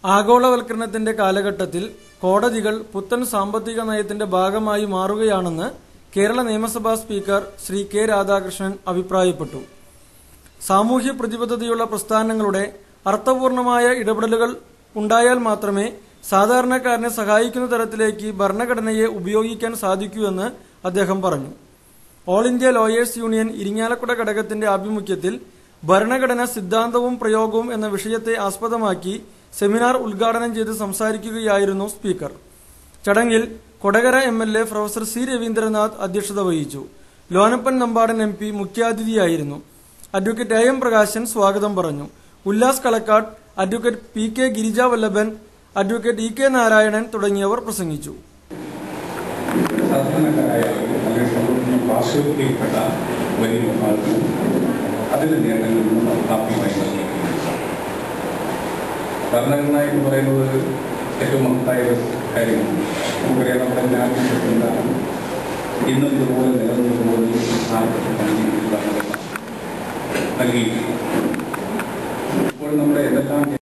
ആഗോളവൽക്കരണത്തിന്റെ കാലഘട്ടത്തിൽ കോടതികൾ പുത്തൻ സാമ്പത്തിക നയത്തിന്റെ ഭാഗമായി മാറുകയാണെന്ന് കേരള നിയമസഭാ സ്പീക്കർ ശ്രീ കെ രാധാകൃഷ്ണൻ അഭിപ്രായപ്പെട്ടു. സാമൂഹ്യ പ്രതിബദ്ധതയുള്ള പ്രസ്ഥാനങ്ങളുടെ അർത്ഥപൂർണമായ ഇടപെടലുകൾ ഉണ്ടായാൽ മാത്രമേ സാധാരണക്കാരനെ സഹായിക്കുന്ന തരത്തിലേക്ക് ഭരണഘടനയെ ഉപയോഗിക്കാൻ സാധിക്കൂ എന്ന് അദ്ദേഹം പറഞ്ഞു. All India lawyers union Irinjalakuda ഘടകത്തിന്റെ ആഭിമുഖ്യത്തിൽ ഭരണഘടന സിദ്ധാന്തവും പ്രയോഗവും എന്ന വിഷയത്തെ ആസ്പദമാക്കി സെമിനാർ ഉദ്ഘാടനം ചെയ്ത് സംസാരിക്കുകയായിരുന്നു സ്പീക്കർ. ചടങ്ങിൽ Kodakara MLA professor C Raveendranath അധ്യക്ഷത വഹിച്ചു. ലോനപ്പൻ നമ്പാടൻ MP മുഖ്യാതിഥിയായിരുന്നു. അഡ്വക്കേറ്റ് AM പ്രകാശൻ സ്വാഗതം പറഞ്ഞു. Ullas Kalakkad, advocate PK Girijavallabhan, advocate EK Narayanan തുടങ്ങിയവർ പ്രസംഗിച്ചു. ഭരണഘടന എന്ന് പറയുന്നത് ഏറ്റവും മഹത്തായ കാര്യമാണ്. നമുക്കറിയാം, നമ്മുടെ രാജ്യത്ത് ഇന്നും ഇതുപോലെ നിലനിൽക്കുമ്പോൾ നൽകി ഇപ്പോൾ നമ്മുടെ എന്തെല്ലാം